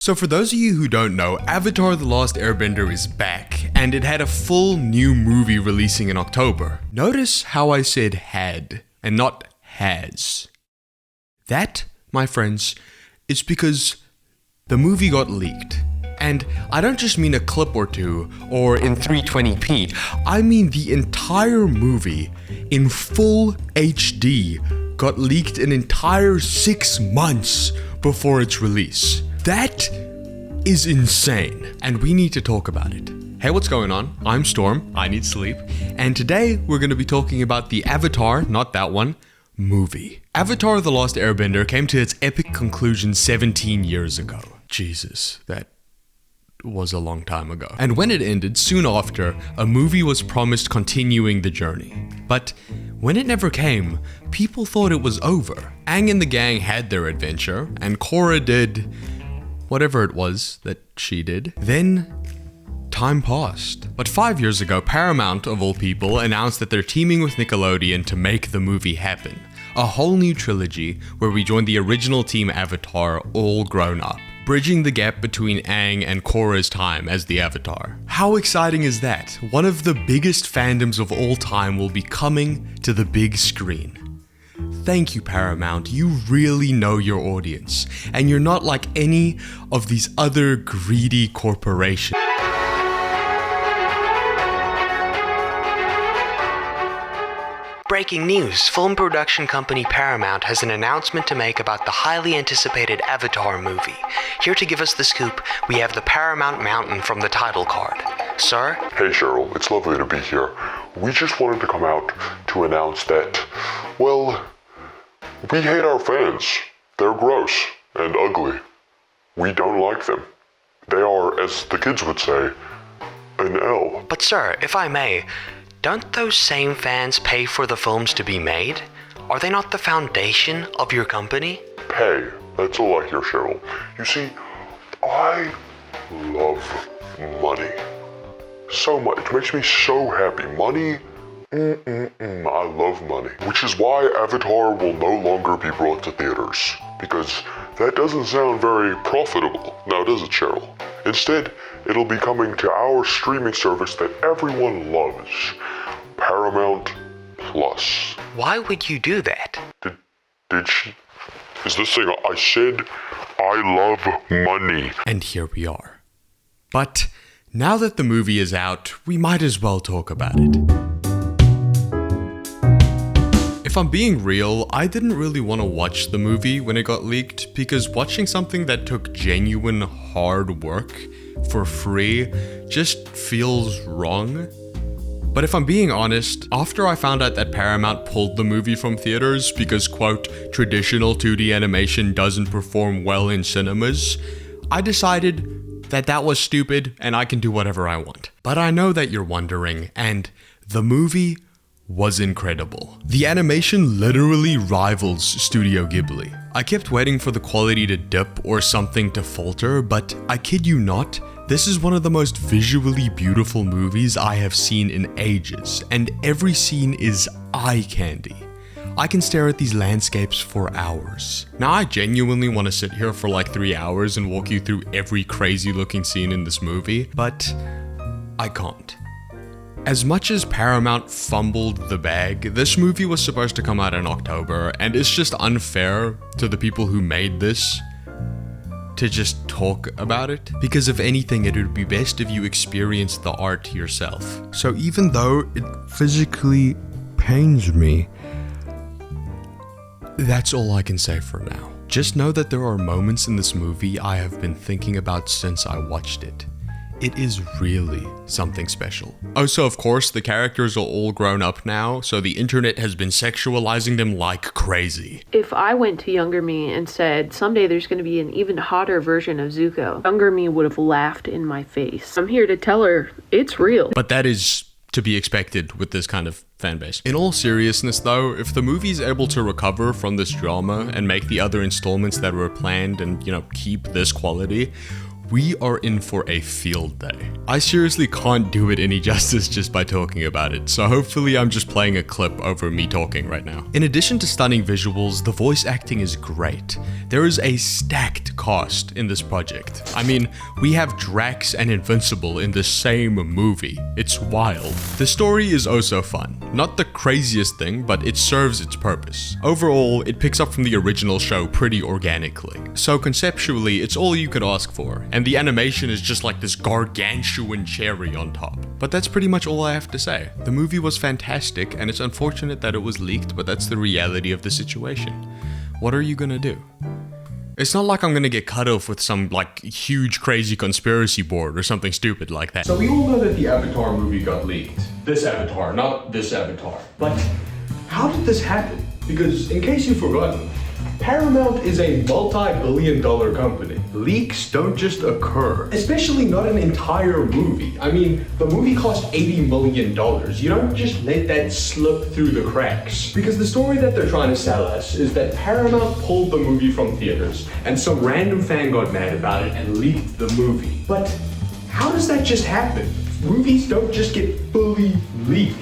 So for those of you who don't know, Avatar the Last Airbender is back, and it had a full new movie releasing in October. Notice how I said had, and not has. That, my friends, is because the movie got leaked. And I don't just mean a clip or two, or in 320p, I mean the entire movie, in full HD, got leaked an entire 6 months before its release. That is insane, and we need to talk about it. Hey, what's going on? I'm Storm, I need sleep, and today we're going to be talking about the Avatar, not that one, movie. Avatar the Last Airbender came to its epic conclusion 17 years ago. Jesus, that was a long time ago. And when it ended, soon after, a movie was promised continuing the journey. But when it never came, people thought it was over. Aang and the gang had their adventure, and Korra did whatever it was that she did. Then time passed. But 5 years ago, Paramount, of all people, announced that they're teaming with Nickelodeon to make the movie happen. A whole new trilogy where we join the original team Avatar all grown up, bridging the gap between Aang and Korra's time as the Avatar. How exciting is that? One of the biggest fandoms of all time will be coming to the big screen. Thank you, Paramount. You really know your audience, and you're not like any of these other greedy corporations. Breaking news, film production company Paramount has an announcement to make about the highly anticipated Avatar movie. Here to give us the scoop, we have the Paramount Mountain from the title card. Sir? Hey Cheryl, it's lovely to be here. We just wanted to come out to announce that, well, we hate our fans. They're gross and ugly. We don't like them. They are, as the kids would say, an L. But sir, if I may, don't those same fans pay for the films to be made? Are they not the foundation of your company? Pay. That's all I hear, Cheryl. You see, I love money. So much. It makes me so happy. Money, I love money. Which is why Avatar will no longer be brought to theaters. Because that doesn't sound very profitable. Now does it, Cheryl? Instead, it'll be coming to our streaming service that everyone loves. Paramount Plus. Why would you do that? Did she? Is this thing I said? I love money. And here we are. But now that the movie is out, we might as well talk about it. If I'm being real, I didn't really want to watch the movie when it got leaked because watching something that took genuine hard work for free just feels wrong. But if I'm being honest, after I found out that Paramount pulled the movie from theaters because, quote, traditional 2D animation doesn't perform well in cinemas, I decided that that was stupid and I can do whatever I want. But I know that you're wondering, and the movie was incredible. The animation literally rivals Studio Ghibli. I kept waiting for the quality to dip or something to falter, but I kid you not, this is one of the most visually beautiful movies I have seen in ages, and every scene is eye candy. I can stare at these landscapes for hours. Now I genuinely want to sit here for like 3 hours and walk you through every crazy looking scene in this movie, but I can't. As much as Paramount fumbled the bag, this movie was supposed to come out in October, and it's just unfair to the people who made this to just talk about it. Because if anything, it would be best if you experienced the art yourself. So even though it physically pains me, that's all I can say for now. Just know that there are moments in this movie I have been thinking about since I watched it. It is really something special. Oh, so of course, the characters are all grown up now, so the internet has been sexualizing them like crazy. If I went to younger me and said, someday there's going to be an even hotter version of Zuko, younger me would have laughed in my face. I'm here to tell her, it's real. But that is to be expected with this kind of fan base. In all seriousness though, if the movie is able to recover from this drama and make the other installments that were planned and, keep this quality, we are in for a field day. I seriously can't do it any justice just by talking about it, so hopefully I'm just playing a clip over me talking right now. In addition to stunning visuals, the voice acting is great. There is a stacked cast in this project. I mean, we have Drax and Invincible in the same movie. It's wild. The story is also fun. Not the craziest thing, but it serves its purpose. Overall, it picks up from the original show pretty organically. So conceptually, it's all you could ask for, and the animation is just like this gargantuan cherry on top. But that's pretty much all I have to say. The movie was fantastic, and it's unfortunate that it was leaked, but that's the reality of the situation. What are you gonna do? It's not like I'm gonna get cut off with some like huge crazy conspiracy board or something stupid like that. So we all know that the Avatar movie got leaked. This Avatar, not this Avatar. But how did this happen? Because in case you've forgotten, Paramount is a multi-billion-dollar company. Leaks don't just occur, especially not an entire movie. I mean, the movie cost $80 million. You don't just let that slip through the cracks. Because the story that they're trying to sell us is that Paramount pulled the movie from theaters, and some random fan got mad about it and leaked the movie. But how does that just happen? Movies don't just get fully leaked.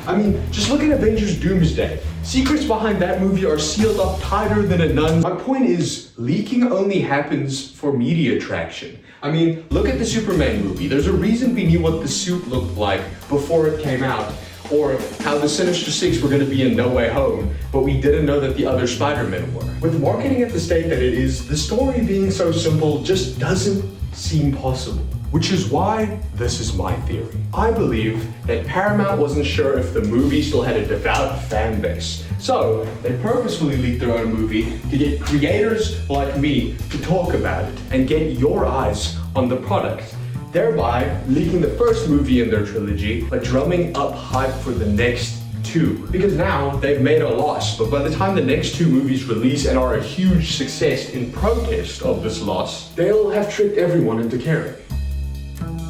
I mean, just look at Avengers Doomsday. Secrets behind that movie are sealed up tighter than a nun. My point is, leaking only happens for media traction. I mean, look at the Superman movie. There's a reason we knew what the suit looked like before it came out, or how the Sinister Six were going to be in No Way Home, but we didn't know that the other Spider-Men were. With marketing at the state that it is, the story being so simple just doesn't seem possible. Which is why this is my theory. I believe that Paramount wasn't sure if the movie still had a devout fan base. So they purposefully leaked their own movie to get creators like me to talk about it and get your eyes on the product, thereby leaking the first movie in their trilogy, but drumming up hype for the next two. Because now they've made a loss, but by the time the next two movies release and are a huge success in protest of this loss, they'll have tricked everyone into caring.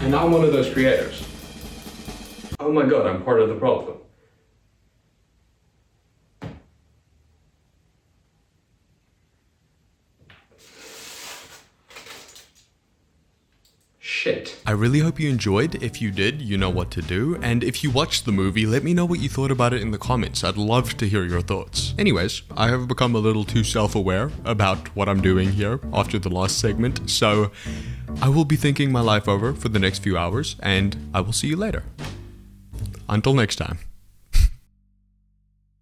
And I'm one of those creators. Oh my god, I'm part of the problem. Shit. I really hope you enjoyed. If you did, you know what to do. And if you watched the movie, let me know what you thought about it in the comments. I'd love to hear your thoughts. Anyways, I have become a little too self-aware about what I'm doing here after the last segment, so I will be thinking my life over for the next few hours, and I will see you later. Until next time.